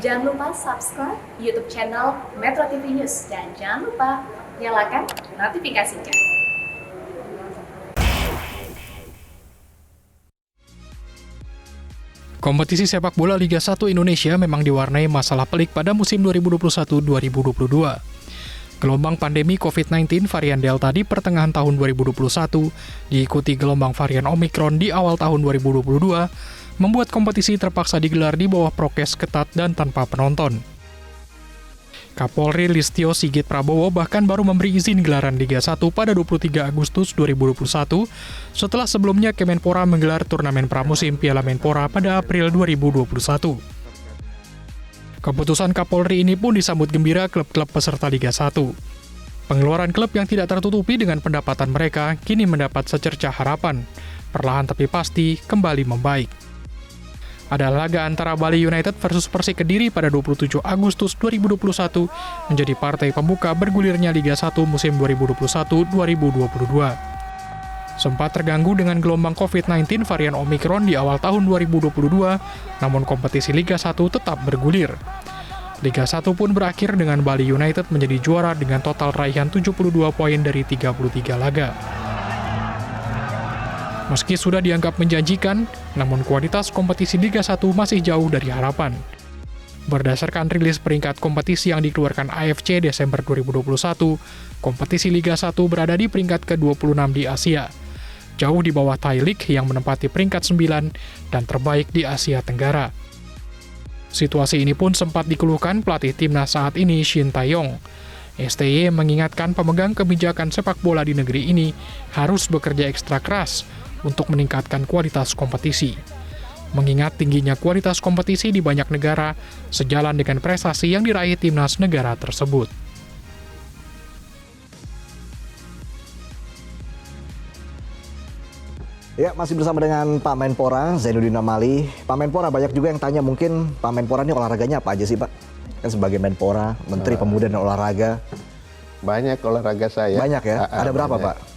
Jangan lupa subscribe YouTube channel Metro TV News dan jangan lupa nyalakan notifikasinya. Kompetisi sepak bola Liga 1 Indonesia memang diwarnai masalah pelik pada musim 2021-2022. Gelombang pandemi COVID-19 varian Delta di pertengahan tahun 2021 diikuti gelombang varian Omikron di awal tahun 2022, membuat kompetisi terpaksa digelar di bawah prokes ketat dan tanpa penonton. Kapolri Listio Sigit Prabowo bahkan baru memberi izin gelaran Liga 1 pada 23 Agustus 2021, setelah sebelumnya Kemenpora menggelar turnamen pramusim Piala Menpora pada April 2021. Keputusan Kapolri ini pun disambut gembira klub-klub peserta Liga 1. Pengeluaran klub yang tidak tertutupi dengan pendapatan mereka kini mendapat secercah harapan, perlahan tapi pasti kembali membaik. Ada laga antara Bali United versus Persik Kediri pada 27 Agustus 2021 menjadi partai pembuka bergulirnya Liga 1 musim 2021-2022. Sempat terganggu dengan gelombang COVID-19 varian Omikron di awal tahun 2022, namun kompetisi Liga 1 tetap bergulir. Liga 1 pun berakhir dengan Bali United menjadi juara dengan total raihan 72 poin dari 33 laga. Meski sudah dianggap menjanjikan, namun kualitas kompetisi Liga 1 masih jauh dari harapan. Berdasarkan rilis peringkat kompetisi yang dikeluarkan AFC Desember 2021, kompetisi Liga 1 berada di peringkat ke-26 di Asia, jauh di bawah Thai League yang menempati peringkat 9 dan terbaik di Asia Tenggara. Situasi ini pun sempat dikeluhkan pelatih timnas saat ini Shin Tae-yong. STY mengingatkan pemegang kebijakan sepak bola di negeri ini harus bekerja ekstra keras untuk meningkatkan kualitas kompetisi. Mengingat tingginya kualitas kompetisi di banyak negara sejalan dengan prestasi yang diraih timnas negara tersebut. Ya, masih bersama dengan Pak Menpora, Zainuddin Amali. Pak Menpora, banyak juga yang tanya mungkin Pak Menpora ini olahraganya apa aja sih, Pak? Kan sebagai Menpora, Menteri Pemuda dan Olahraga. Banyak olahraga saya. Banyak ya? Ada berapa, banyak. Pak?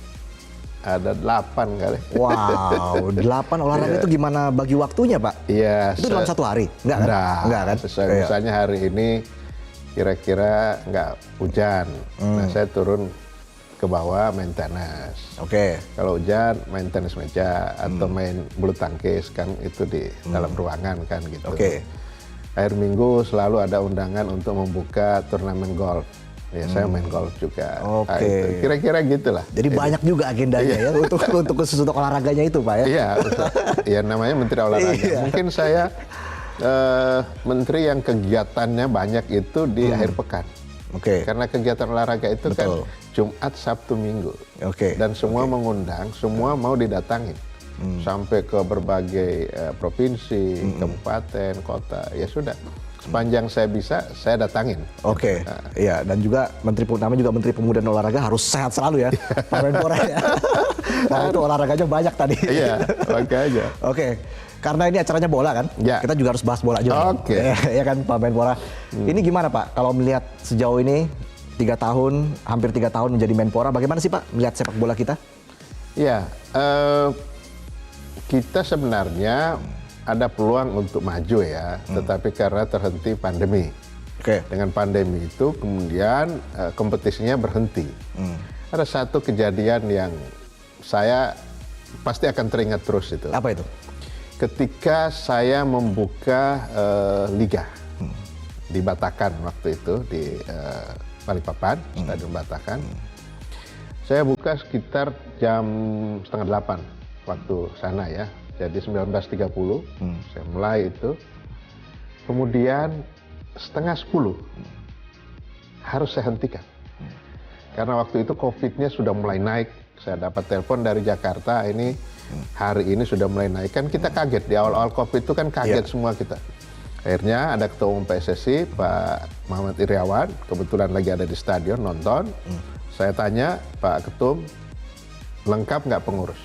Ada 8 kali. Wow, 8 olahraga itu gimana bagi waktunya, Pak? Iya. Itu dalam satu hari? Enggak kan? Enggak kan? Misalnya hari ini kira-kira nggak hujan. Nah, saya turun ke bawah maintenance. Oke. Kalau hujan maintenance meja atau main bulu tangkis kan itu di dalam ruangan kan gitu. Oke. Akhir minggu selalu ada undangan untuk membuka turnamen golf. Ya saya main golf juga. Oke. Nah, itu. Kira-kira gitulah. Jadi banyak juga agendanya ya untuk khusus untuk olahraganya itu, Pak ya? Iya, ya namanya Menteri Olahraga. Iya. Mungkin saya menteri yang kegiatannya banyak itu di akhir pekan. Oke. Karena kegiatan olahraga itu Betul. kan Jumat, Sabtu, Minggu. Oke. Dan semua mengundang, semua mau didatangin. Sampai ke berbagai provinsi, kabupaten, kota. Ya sudah, sepanjang saya bisa, saya datangin. Oke, iya, dan juga Menteri Pemuda dan Olahraga harus sehat selalu ya, Pak Menpora ya. Nah itu olahraganya banyak tadi. Iya, makanya. Oke, karena ini acaranya bola kan, Ya. kita juga harus bahas bola juga. Oke. Ya kan Pak Menpora. Ini gimana Pak, kalau melihat sejauh ini 3 tahun, hampir 3 tahun menjadi Menpora, bagaimana sih Pak melihat sepak bola kita? Iya, kita sebenarnya ada peluang untuk maju ya, tetapi karena terhenti pandemi. Oke. Dengan pandemi itu kemudian kompetisinya berhenti. Ada satu kejadian yang saya pasti akan teringat terus itu. Apa itu? Ketika saya membuka liga di Batakan waktu itu di Balikpapan, Stadion Batakan. Saya buka sekitar jam 7:30 waktu sana ya. Jadi 19.30 saya mulai itu. Kemudian 9:30 harus saya hentikan. Karena waktu itu COVID-nya sudah mulai naik. Saya dapat telepon dari Jakarta, ini hari ini sudah mulai naik. Kan kita kaget, di awal-awal COVID itu kan kaget semua kita. Akhirnya ada Ketua Umum PSSI, Pak Muhammad Iryawan, kebetulan lagi ada di stadion nonton. Saya tanya, Pak Ketum, lengkap nggak pengurus?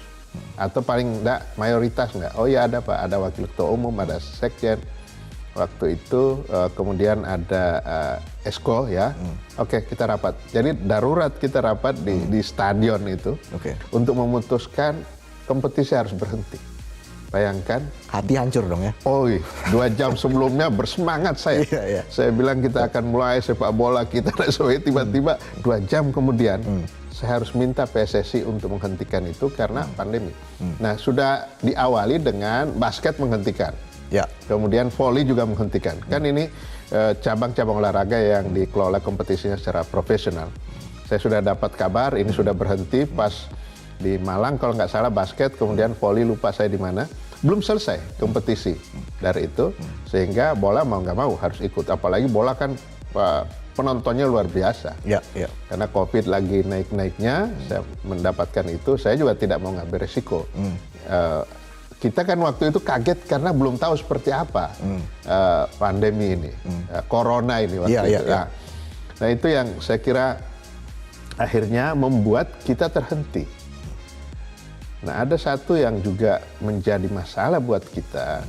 Atau paling enggak mayoritas enggak? Oh ya ada Pak, ada Wakil Ketua Umum, ada Sekjen. Waktu itu kemudian ada Esko ya. Oke, kita rapat. Jadi darurat kita rapat di stadion itu untuk memutuskan kompetisi harus berhenti. Bayangkan. Hati hancur dong ya. Oh, 2 jam sebelumnya bersemangat saya. Iya. Saya bilang kita akan mulai sepak bola kita dan sebagainya. Tiba-tiba 2 jam kemudian saya harus minta PSSI untuk menghentikan itu karena pandemi. Nah, sudah diawali dengan basket menghentikan. Ya. Kemudian voli juga menghentikan. Kan ini cabang-cabang olahraga yang dikelola kompetisinya secara profesional. Saya sudah dapat kabar ini sudah berhenti pas di Malang kalau nggak salah basket, kemudian voli lupa saya di mana. Belum selesai kompetisi dari itu, sehingga bola mau nggak mau harus ikut. Apalagi bola kan penontonnya luar biasa. Ya. Karena COVID lagi naik-naiknya, saya mendapatkan itu, saya juga tidak mau ngambil resiko. Kita kan waktu itu kaget karena belum tahu seperti apa pandemi ini, corona ini waktu itu. Nah itu yang saya kira akhirnya membuat kita terhenti. Nah ada satu yang juga menjadi masalah buat kita,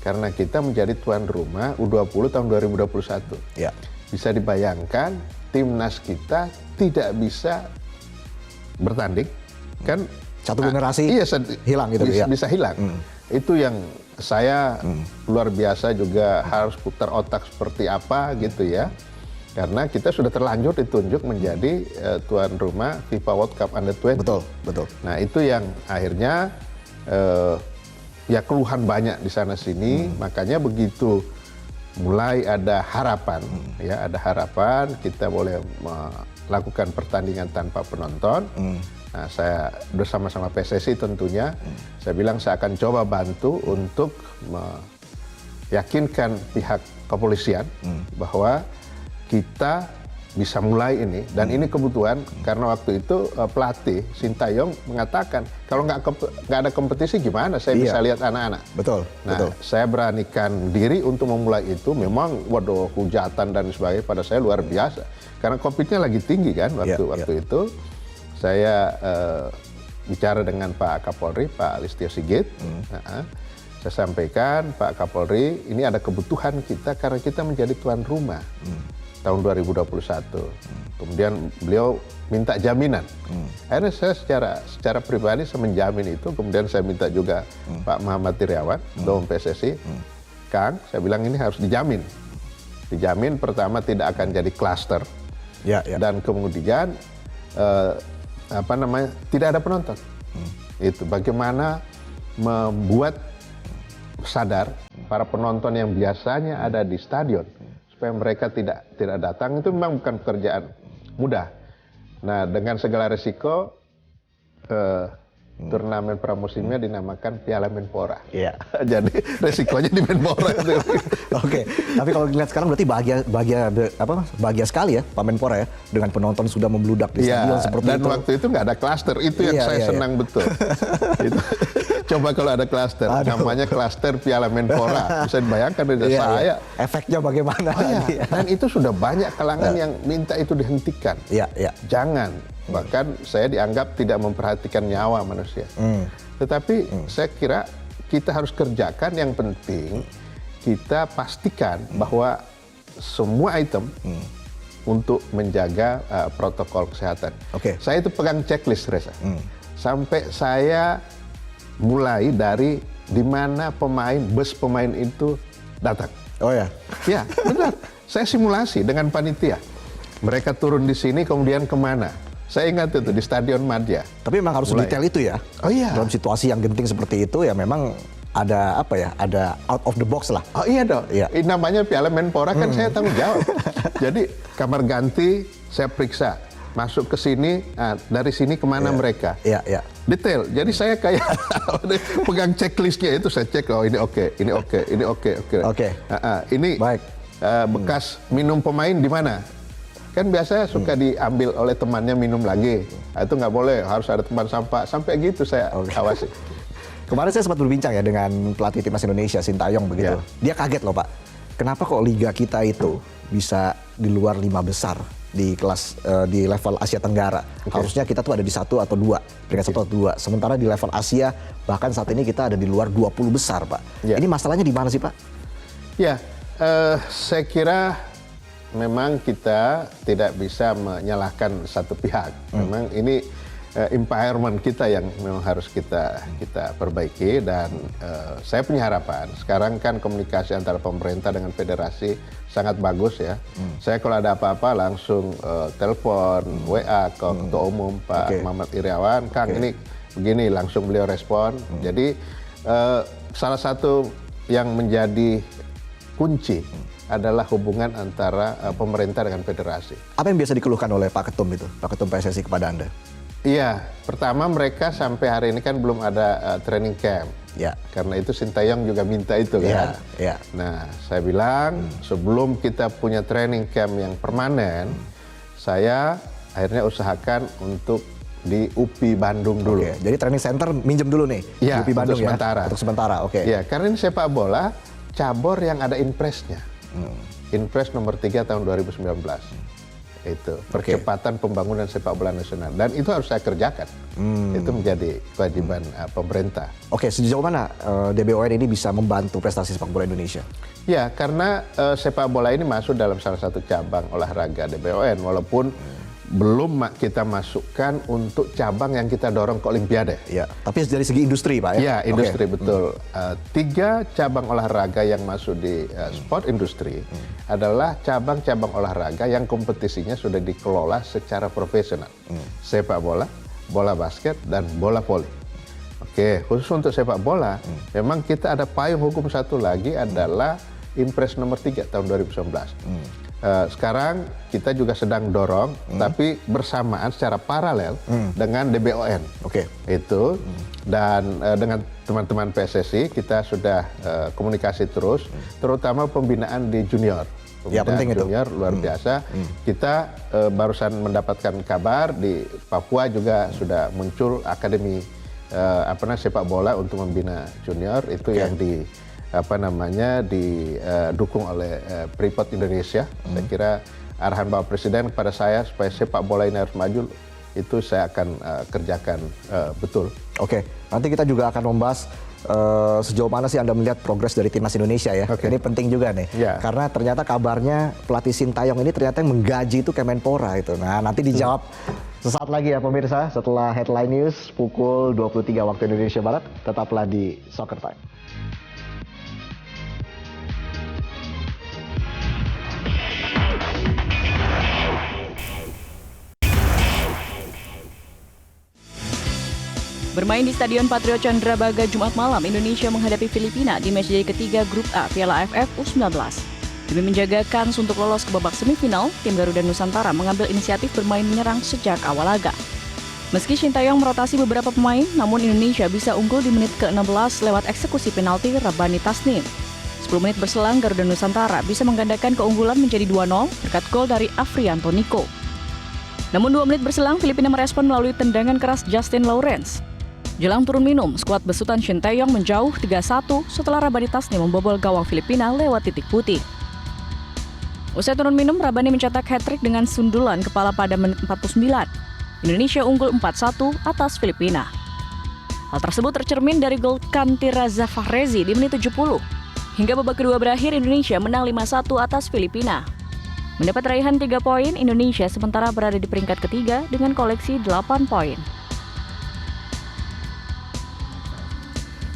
karena kita menjadi tuan rumah U20 tahun 2021. Ya. Bisa dibayangkan timnas kita tidak bisa bertanding, kan? Satu generasi hilang gitu ya. Bisa hilang. Itu yang saya luar biasa juga harus putar otak seperti apa gitu ya. Karena kita sudah terlanjur ditunjuk menjadi tuan rumah FIFA World Cup Under-20. Betul. Nah itu yang akhirnya ya keluhan banyak di sana sini. Makanya begitu mulai ada harapan, ya ada harapan kita boleh melakukan pertandingan tanpa penonton. Nah, saya bersama-sama PSSI tentunya, saya bilang saya akan coba bantu untuk meyakinkan pihak kepolisian bahwa kita bisa mulai ini. Dan ini kebutuhan karena waktu itu pelatih Sintayong mengatakan kalau nggak ada kompetisi gimana saya bisa lihat anak-anak. Betul. Saya beranikan diri untuk memulai itu. Memang waduh hujatan dan sebagainya pada saya luar biasa karena COVID-nya lagi tinggi kan waktu itu. Saya bicara dengan Pak Kapolri, Pak Listio Sigit. Saya sampaikan, Pak Kapolri, ini ada kebutuhan kita karena kita menjadi tuan rumah tahun 2021. Kemudian beliau minta jaminan. Akhirnya saya secara pribadi saya menjamin itu. Kemudian saya minta juga Pak Muhammad Iriawan, Ketua PSSI, Kang, saya bilang ini harus dijamin. Dijamin pertama tidak akan jadi klaster. Dan kemudian tidak ada penonton. Itu bagaimana membuat sadar para penonton yang biasanya ada di stadion supaya mereka tidak datang, itu memang bukan pekerjaan mudah. Nah, dengan segala resiko turnamen pramusimnya dinamakan Piala Menpora. Iya. Jadi resikonya di Menpora. Oke, tapi kalau dilihat sekarang berarti bahagia sekali ya Pak Menpora ya dengan penonton sudah membludak di stadion seperti dan itu. Dan waktu itu nggak ada klaster, itu yang saya senang betul. Itu. Coba kalau ada klaster, namanya klaster Piala Menpora. Bisa dibayangkan dari saya. Efeknya bagaimana? Dan itu sudah banyak kalangan yang minta itu dihentikan. Jangan. Bahkan saya dianggap tidak memperhatikan nyawa manusia. Tetapi saya kira kita harus kerjakan, yang penting kita pastikan bahwa semua item untuk menjaga protokol kesehatan. Saya itu pegang checklist, Reza. Sampai saya mulai dari di mana bus pemain itu datang. Oh ya? Ya, benar. Saya simulasi dengan panitia. Mereka turun di sini, kemudian kemana? Saya ingat itu di Stadion Madia. Tapi memang harus detail itu ya. Oh iya. Dalam situasi yang genting seperti itu ya memang ada ada out of the box lah. Oh iya dong. Ini namanya Piala Menpora kan saya tanggung jawab. Jadi kamar ganti saya periksa. Masuk ke sini, dari sini kemana mereka. Detail. Jadi saya kayak pegang checklistnya itu, saya cek, oh ini oke. Ini baik. Bekas minum pemain di mana? Kan biasanya suka diambil oleh temannya minum lagi. Itu nggak boleh, harus ada teman sampah. Sampai gitu saya awasi. Kemarin saya sempat berbincang ya dengan pelatih timnas Indonesia, Sintayong begitu. Dia kaget loh Pak. Kenapa kok liga kita itu bisa di luar 5 besar di kelas di level Asia Tenggara. Harusnya kita tuh ada di 1 atau 2, peringkat 1 atau 2. Sementara di level Asia bahkan saat ini kita ada di luar 20 besar, Pak. Ini masalahnya di mana sih, Pak? Ya, saya kira memang kita tidak bisa menyalahkan satu pihak. Memang ini environment kita yang memang harus kita perbaiki, dan saya punya harapan sekarang kan komunikasi antara pemerintah dengan federasi sangat bagus ya. Saya kalau ada apa-apa langsung telepon, WA ke Ketua Umum Pak Muhammad Iriawan, Kang ini begini, langsung beliau respon. Jadi salah satu yang menjadi kunci adalah hubungan antara pemerintah dengan federasi. Apa yang biasa dikeluhkan oleh Pak Ketum itu, Pak Ketum PSSI kepada Anda? Iya, pertama mereka sampai hari ini kan belum ada training camp. Ya. Karena itu Sintayong juga minta itu kan. Ya. Nah, saya bilang sebelum kita punya training camp yang permanen, saya akhirnya usahakan untuk di UPI Bandung dulu. Oke, jadi training center minjem dulu nih di Ya, UPI Bandung untuk sementara. Untuk sementara, oke. Ya, karena ini sepak bola cabur yang ada impresnya. Impres nomor 3 tahun 2019. Itu percepatan pembangunan sepak bola nasional, dan itu harus saya kerjakan. Itu menjadi kewajiban pemerintah. Oke, sejauh mana DBON ini bisa membantu prestasi sepak bola Indonesia? Ya, karena sepak bola ini masuk dalam salah satu cabang olahraga DBON, walaupun belum kita masukkan untuk cabang yang kita dorong ke Olimpiade. Ya, tapi dari segi industri, Pak ya? Ya, industri betul. 3 cabang olahraga yang masuk di sport industri adalah cabang-cabang olahraga yang kompetisinya sudah dikelola secara profesional. Sepak bola, bola basket, dan bola voli. Oke, khusus untuk sepak bola, memang kita ada payung hukum satu lagi adalah Impres nomor 3 tahun 2019. Sekarang kita juga sedang dorong, tapi bersamaan secara paralel dengan DBON. Oke. Itu dan dengan teman-teman PSSI kita sudah komunikasi terus, terutama pembinaan di junior. Ya, penting junior itu. Luar biasa. Kita barusan mendapatkan kabar di Papua juga sudah muncul akademi sepak bola untuk membina junior, itu yang didukung oleh Freeport Indonesia. Saya kira arahan Bapak Presiden kepada saya supaya sepak bola ini harus maju, itu saya akan kerjakan betul. Oke, nanti kita juga akan membahas sejauh mana sih Anda melihat progres dari timnas Indonesia ya. Ini penting juga nih, karena ternyata kabarnya pelatih Sintayong ini ternyata yang menggaji itu Kemenpora itu. Nah, nanti dijawab sesaat lagi ya pemirsa, setelah headline news pukul 23 waktu Indonesia Barat. Tetaplah di Soccer Time. Bermain di Stadion Patriot Candrabaga Jumat malam, Indonesia menghadapi Filipina di matchday ketiga Grup A Piala AFF U19. Demi menjaga kans untuk lolos ke babak semifinal, tim Garuda Nusantara mengambil inisiatif bermain menyerang sejak awal laga. Meski Sintayong merotasi beberapa pemain, namun Indonesia bisa unggul di menit ke-16 lewat eksekusi penalti Rabbani Tasnim. 10 menit berselang, Garuda Nusantara bisa menggandakan keunggulan menjadi 2-0 berkat gol dari Afrianto Niko. Namun 2 menit berselang, Filipina merespon melalui tendangan keras Justin Lawrence. Jelang turun minum, skuad besutan Sintayong menjauh 3-1 setelah Rabbani Tasnim membobol gawang Filipina lewat titik putih. Usai turun minum, Rabbani mencetak hat-trick dengan sundulan kepala pada menit 49. Indonesia unggul 4-1 atas Filipina. Hal tersebut tercermin dari gol Kanti Raza Fahrezi di menit 70. Hingga babak kedua berakhir, Indonesia menang 5-1 atas Filipina. Mendapat raihan 3 poin, Indonesia sementara berada di peringkat ketiga dengan koleksi 8 poin.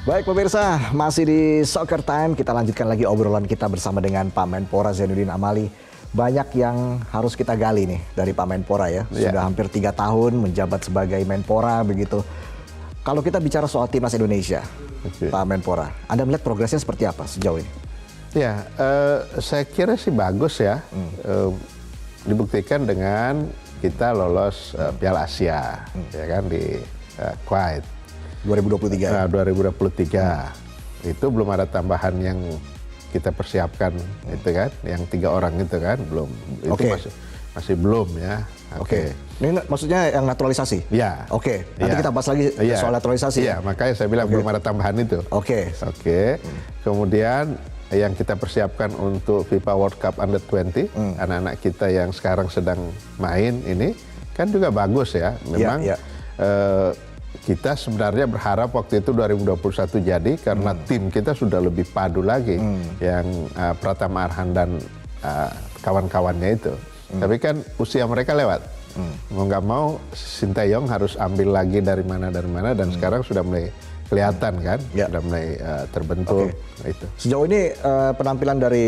Baik pemirsa, masih di Soccer Time, kita lanjutkan lagi obrolan kita bersama dengan Pak Menpora Zainuddin Amali. Banyak yang harus kita gali nih dari Pak Menpora ya, sudah hampir 3 tahun menjabat sebagai Menpora begitu. Kalau kita bicara soal timnas Indonesia, Pak Menpora, Anda melihat progresnya seperti apa sejauh ini? Ya, saya kira sih bagus ya, dibuktikan dengan kita lolos Piala Asia, ya kan di Kuwait. 2023. 2023 itu belum ada tambahan yang kita persiapkan itu kan, yang 3 orang itu kan belum, itu masih belum ya. Oke. Ini maksudnya yang naturalisasi? Ya. Oke. Nanti kita bahas lagi soal naturalisasi. Iya, makanya saya bilang belum ada tambahan itu. Oke. Kemudian yang kita persiapkan untuk FIFA World Cup Under-20, anak-anak kita yang sekarang sedang main ini kan juga bagus ya. Memang kita sebenarnya berharap waktu itu 2021 jadi karena tim kita sudah lebih padu lagi yang Pratama Arhan dan kawan-kawannya itu. Tapi kan usia mereka lewat. Mau nggak mau Sintayong harus ambil lagi dari mana dan sekarang sudah mulai kelihatan kan, sudah mulai terbentuk. Itu. Sejauh ini penampilan dari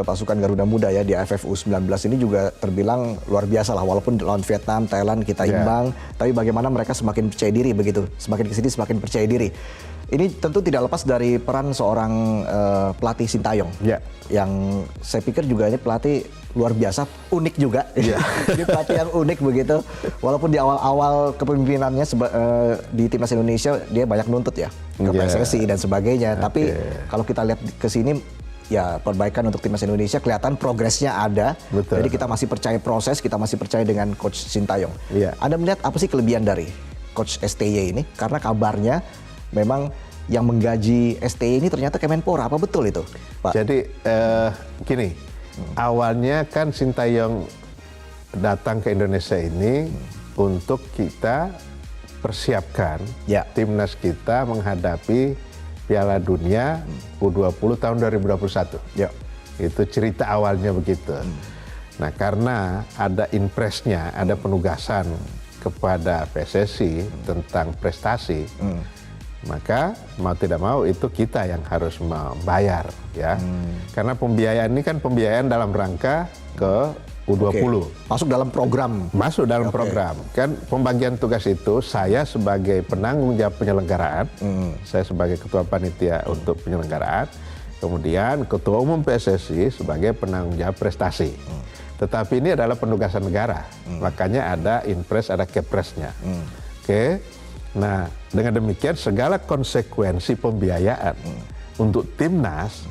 pasukan Garuda Muda ya di AFF U19 ini juga terbilang luar biasa lah, walaupun lawan Vietnam, Thailand kita imbang, tapi bagaimana mereka semakin percaya diri begitu, semakin kesini semakin percaya diri. Ini tentu tidak lepas dari peran seorang pelatih Sintayong, yang saya pikir juga ini pelatih luar biasa, unik juga. Jadi pelatih yang unik begitu. Walaupun di awal-awal kepemimpinannya di timnas Indonesia dia banyak nuntut ya ke PSSI dan sebagainya. Tapi kalau kita lihat ke sini ya perbaikan untuk timnas Indonesia kelihatan progresnya ada. Betul. Jadi kita masih percaya proses, kita masih percaya dengan coach Sintayong. Anda melihat apa sih kelebihan dari coach STY ini? Karena kabarnya memang yang menggaji STY ini ternyata Kemenpora. Apa betul itu, Pak? Jadi gini, awalnya kan Sintayong datang ke Indonesia ini untuk kita persiapkan timnas kita menghadapi Piala Dunia U20 tahun 2021. Itu cerita awalnya begitu. Nah, karena ada impresnya, ada penugasan kepada PSSI tentang prestasi, maka mau tidak mau itu kita yang harus membayar ya. Karena pembiayaan ini kan pembiayaan dalam rangka ke U20. Masuk dalam program. Masuk dalam program. Kan pembagian tugas itu saya sebagai penanggung jawab penyelenggaraan, saya sebagai ketua panitia untuk penyelenggaraan, kemudian ketua umum PSSI sebagai penanggung jawab prestasi. Tetapi ini adalah penugasan negara. Makanya ada Inpres, ada Kepresnya. Nah, dengan demikian segala konsekuensi pembiayaan untuk timnas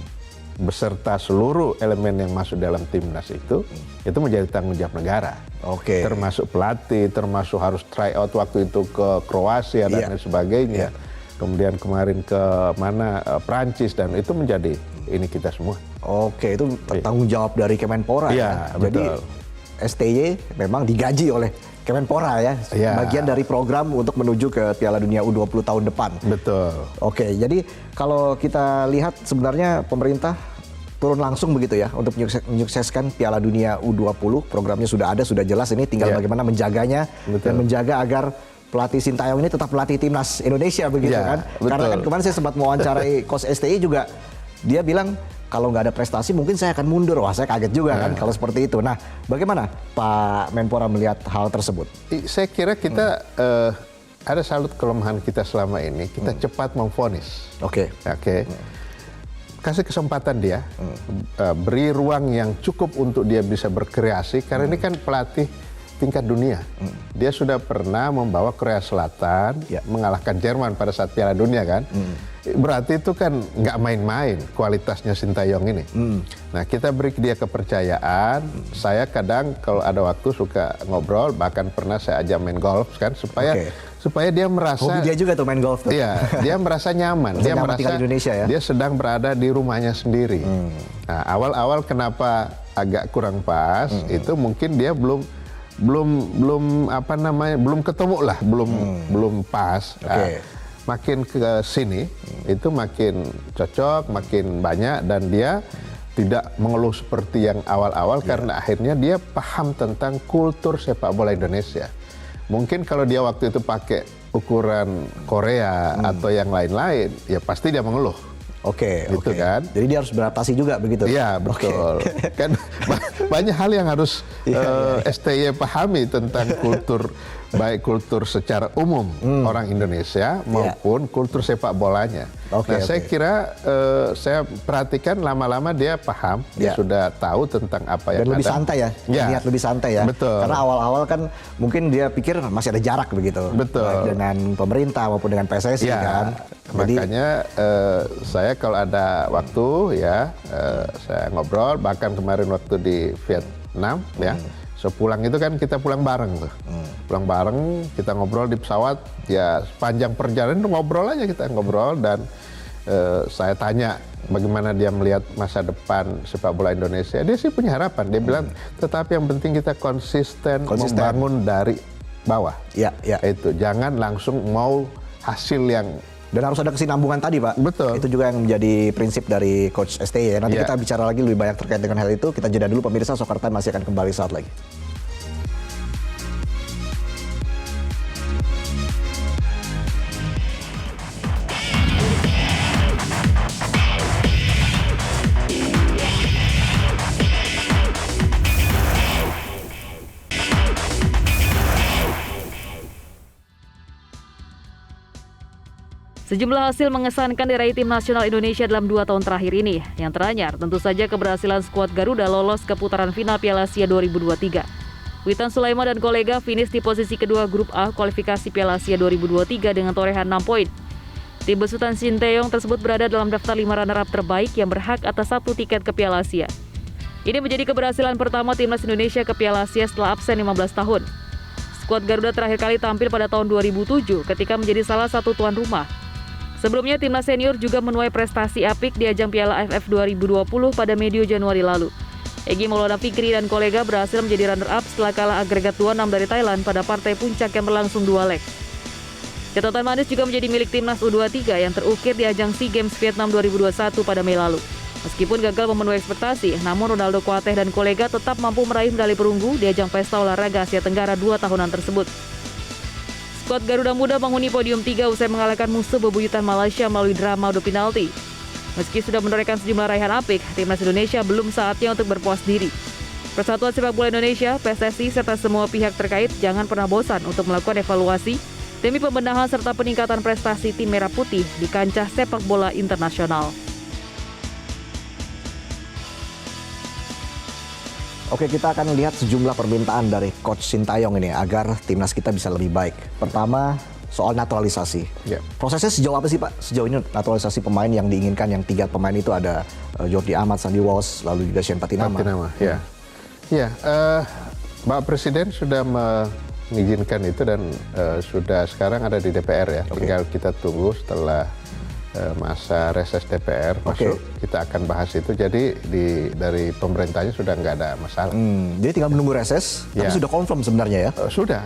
beserta seluruh elemen yang masuk dalam timnas itu menjadi tanggung jawab negara. Termasuk pelatih, termasuk harus try out waktu itu ke Kroasia dan lain sebagainya. Kemudian kemarin ke mana Prancis dan itu menjadi ini kita semua. Itu tanggung jawab dari Kemenpora ya. Jadi STY memang digaji oleh Kemenpora ya, bagian dari program untuk menuju ke Piala Dunia U20 tahun depan. Betul. Jadi kalau kita lihat sebenarnya pemerintah turun langsung begitu ya untuk menyukseskan Piala Dunia U20. Programnya sudah ada, sudah jelas, ini tinggal bagaimana menjaganya dan menjaga agar pelatih Sintayong ini tetap pelatih timnas Indonesia begitu kan. Karena kan kemarin saya sempat mewawancarai coach STY juga, dia bilang kalau nggak ada prestasi mungkin saya akan mundur. Wah, saya kaget juga kan kalau seperti itu. Nah, bagaimana Pak Menpora melihat hal tersebut? Saya kira kita ada salut kelemahan kita selama ini, kita cepat memvonis. Kasih kesempatan dia, beri ruang yang cukup untuk dia bisa berkreasi, karena ini kan pelatih tingkat dunia. Dia sudah pernah membawa Korea Selatan mengalahkan Jerman pada saat Piala Dunia kan. Berarti itu kan nggak main-main kualitasnya Sintayong ini. Nah, kita beri dia kepercayaan. Saya kadang kalau ada waktu suka ngobrol, bahkan pernah saya ajak main golf kan supaya dia merasa hobi dia juga tuh main golf tuh. Iya, dia merasa nyaman. Dia merasa Indonesia ya. Dia sedang berada di rumahnya sendiri. Nah, awal-awal kenapa agak kurang pas itu mungkin dia belum ketemu lah, belum pas. Makin ke sini itu makin cocok, makin banyak, dan dia tidak mengeluh seperti yang awal-awal karena akhirnya dia paham tentang kultur sepak bola Indonesia. Mungkin kalau dia waktu itu pakai ukuran Korea atau yang lain-lain, ya pasti dia mengeluh. Gitu kan. Jadi dia harus beradaptasi juga begitu. Iya, betul. Kan banyak hal yang harus STY pahami tentang kultur, baik kultur secara umum orang Indonesia maupun kultur sepak bolanya. Saya kira saya perhatikan lama-lama dia paham, dia sudah tahu tentang apa yang dan lebih ada. santai ya, niat lebih santai ya. Betul. Karena awal-awal kan mungkin dia pikir masih ada jarak begitu. Betul. Dengan pemerintah maupun dengan PSSI kan. Makanya saya kalau ada waktu saya ngobrol, bahkan kemarin waktu di Vietnam sepulang itu kan kita pulang bareng tuh. Pulang bareng, kita ngobrol di pesawat, ya sepanjang perjalanan ngobrol aja, kita ngobrol, dan saya tanya bagaimana dia melihat masa depan sepak bola Indonesia. Dia sih punya harapan, dia bilang tetapi yang penting kita konsisten membangun dari bawah. Itu jangan langsung mau hasil yang. Dan harus ada kesinambungan tadi, Pak. Betul. Itu juga yang menjadi prinsip dari Coach STY. Nanti kita bicara lagi lebih banyak terkait dengan hal itu. Kita jeda dulu pemirsa, Soccer Time masih akan kembali saat lagi. Sejumlah hasil mengesankan diraih tim nasional Indonesia dalam 2 tahun terakhir ini. Yang teranyar tentu saja keberhasilan skuad Garuda lolos ke putaran final Piala Asia 2023. Witan Sulaiman dan kolega finish di posisi kedua grup A kualifikasi Piala Asia 2023 dengan torehan 6 poin. Tim besutan Sinteyong tersebut berada dalam daftar 5 runner-up terbaik yang berhak atas 1 tiket ke Piala Asia. Ini menjadi keberhasilan pertama timnas Indonesia ke Piala Asia setelah absen 15 tahun. Skuad Garuda terakhir kali tampil pada tahun 2007 ketika menjadi salah satu tuan rumah. Sebelumnya, timnas senior juga menuai prestasi apik di ajang Piala AFF 2020 pada medio Januari lalu. Egy Maulana Fikri dan kolega berhasil menjadi runner-up setelah kalah agregat 2-6 dari Thailand pada partai puncak yang berlangsung 2 leg. Catatan manis juga menjadi milik timnas U23 yang terukir di ajang SEA Games Vietnam 2021 pada Mei lalu. Meskipun gagal memenuhi ekspektasi, namun Ronaldo Kuateh dan kolega tetap mampu meraih medali perunggu di ajang pesta olahraga Asia Tenggara 2 tahunan tersebut. Skuad Garuda Muda menghuni podium 3 usai mengalahkan musuh bebuyutan Malaysia melalui drama adu penalti. Meski sudah menorehkan sejumlah raihan apik, timnas Indonesia belum saatnya untuk berpuas diri. Persatuan Sepak Bola Indonesia, PSSI, serta semua pihak terkait jangan pernah bosan untuk melakukan evaluasi demi pembenahan serta peningkatan prestasi tim Merah Putih di kancah sepak bola internasional. Oke, kita akan lihat sejumlah permintaan dari Coach Sintayong ini agar timnas kita bisa lebih baik. Pertama, soal naturalisasi. Prosesnya sejauh apa sih Pak? Sejauh ini naturalisasi pemain yang diinginkan, yang 3 pemain itu ada Jordi Amat, Sandi Walsh, lalu juga Shane Patinama. Pak Presiden sudah mengizinkan itu dan sudah sekarang ada di DPR ya. Tinggal kita tunggu setelah masa reses DPR masuk, kita akan bahas itu. Jadi dari pemerintahnya sudah nggak ada masalah. Jadi tinggal menunggu reses, tapi sudah confirm sebenarnya ya? Sudah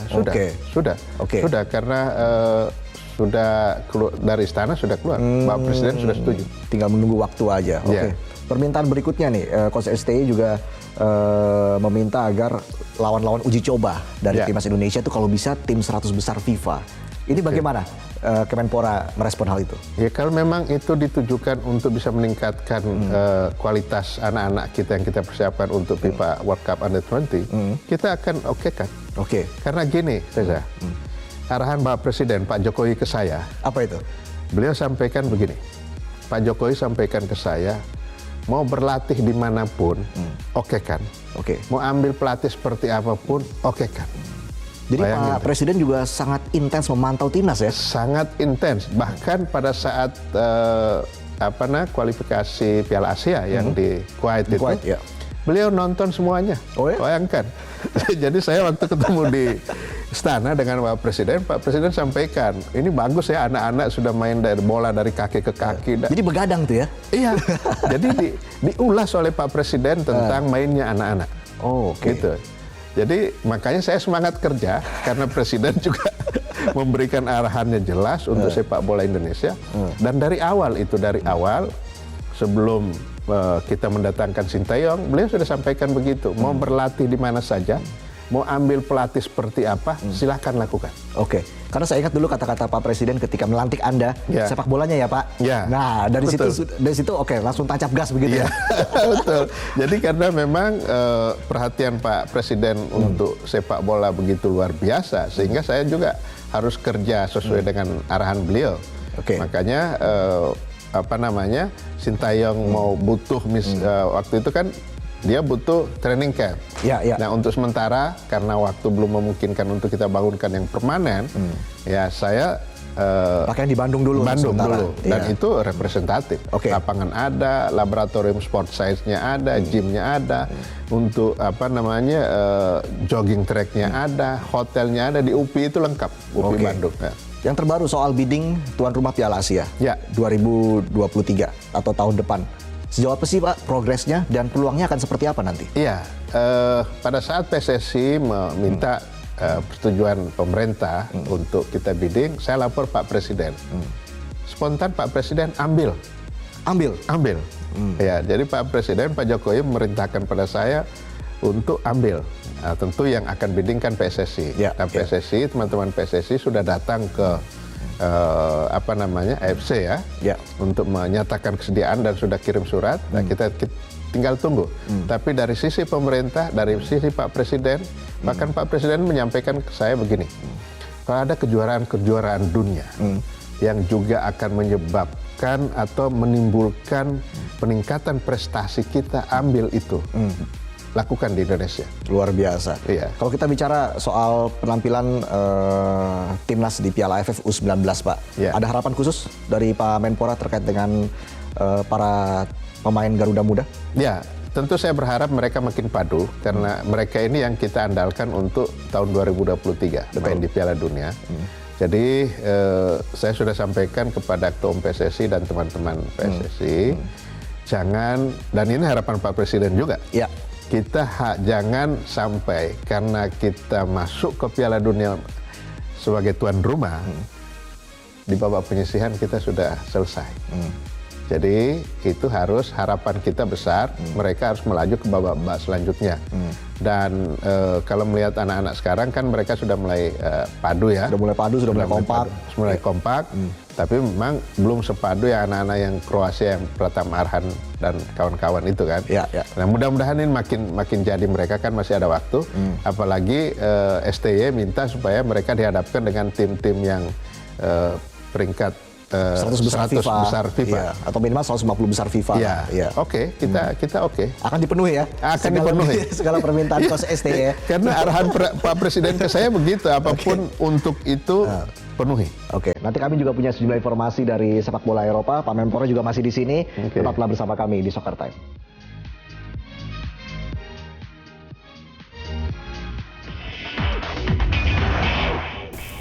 karena sudah dari istana sudah keluar, Pak Presiden sudah setuju. Tinggal menunggu waktu aja. Permintaan berikutnya nih, Coach STI juga meminta agar lawan-lawan uji coba dari timnas Indonesia itu kalau bisa tim 100 besar FIFA. Ini bagaimana Kemenpora merespon hal itu? Ya, kalau memang itu ditujukan untuk bisa meningkatkan kualitas anak-anak kita yang kita persiapkan untuk FIFA World Cup Under-20, kita akan okekan. Karena gini, Reza, arahan Pak Presiden, Pak Jokowi ke saya. Apa itu? Beliau sampaikan begini, Pak Jokowi sampaikan ke saya, mau berlatih dimanapun, okekan. Mau ambil pelatih seperti apapun, okekan. Jadi Pak Presiden juga sangat intens memantau timnas ya? Sangat intens. Bahkan pada saat kualifikasi Piala Asia yang di Kuwait itu, beliau nonton semuanya. Bayangkan. Jadi saya waktu ketemu di istana dengan Pak Presiden sampaikan, ini bagus ya anak-anak sudah main dari bola dari kaki ke kaki. Jadi begadang tuh ya? Iya. Jadi diulas oleh Pak Presiden tentang mainnya anak-anak. Gitu. Jadi makanya saya semangat kerja karena Presiden juga memberikan arahannya jelas untuk sepak bola Indonesia. Dan dari awal sebelum kita mendatangkan Sintayong, beliau sudah sampaikan begitu. Mau berlatih di mana saja, mau ambil pelatih seperti apa, silahkan lakukan. Karena saya ingat dulu kata-kata Pak Presiden ketika melantik Anda, sepak bolanya ya Pak. Nah dari situ langsung tancap gas begitu ya. Betul. Jadi karena memang perhatian Pak Presiden untuk sepak bola begitu luar biasa, sehingga saya juga harus kerja sesuai dengan arahan beliau. Makanya Sintayong mau butuh waktu itu kan dia butuh training camp. Nah untuk sementara karena waktu belum memungkinkan untuk kita bangunkan yang permanen, ya saya pakai di Bandung dulu. Dan itu representatif. Lapangan ada, laboratorium sport science-nya ada, gymnya ada, untuk jogging track-nya ada, hotelnya ada, di UPI itu lengkap, UPI Bandung. Yang terbaru soal bidding tuan rumah Piala Asia 2023 atau tahun depan. Sejauh apa sih Pak progresnya dan peluangnya akan seperti apa nanti? Pada saat PSSI meminta persetujuan pemerintah untuk kita bidding, saya lapor Pak Presiden. Spontan Pak Presiden ambil. Ya, jadi Pak Presiden, Pak Jokowi memerintahkan pada saya untuk ambil. Tentu yang akan bidding kan PSSI. PSSI, teman-teman PSSI sudah datang ke AFC untuk menyatakan kesediaan dan sudah kirim surat. Nah, kita tinggal tunggu. Tapi dari sisi pemerintah, dari sisi Pak Presiden, bahkan Pak Presiden menyampaikan ke saya begini, kalau ada kejuaraan dunia yang juga akan menyebabkan atau menimbulkan peningkatan prestasi kita, ambil itu. Lakukan di Indonesia. Luar biasa. Iya. Kalau kita bicara soal penampilan timnas di Piala AFF U19, Pak, Iya. ada harapan khusus dari Pak Menpora terkait dengan para pemain Garuda Muda? Ya, tentu saya berharap mereka makin padu karena mereka ini yang kita andalkan untuk tahun 2023 main di Piala Dunia. Jadi saya sudah sampaikan kepada Ketua Umum PSSI dan teman-teman PSSI, jangan, dan ini harapan Pak Presiden juga. Ya. Kita jangan sampai karena kita masuk ke Piala Dunia sebagai tuan rumah, di babak penyisihan kita sudah selesai. Jadi itu harus harapan kita besar, mereka harus melaju ke babak selanjutnya. Dan kalau melihat anak-anak sekarang kan mereka sudah mulai padu ya. Sudah mulai padu, sudah mulai kompak. Mulai kompak, tapi memang belum sepadu ya anak-anak yang Kroasia, yang Pratama Arhan dan kawan-kawan itu kan. Ya, ya. Nah mudah-mudahan ini makin jadi, mereka kan masih ada waktu. Apalagi STY minta supaya mereka dihadapkan dengan tim-tim yang peringkat 100 besar FIFA. Ya, atau minimal 150 besar FIFA. Ya, Ya. Oke, kita oke. Akan dipenuhi ya? Akan dipenuhi. Segala permintaan Coach STY ya? Karena arahan Pak Presiden ke saya begitu, apapun untuk itu penuhi. Oke, nanti kami juga punya sejumlah informasi dari sepak bola Eropa. Pak Menpora juga masih di sini. Tetaplah bersama kami di Soccer Time.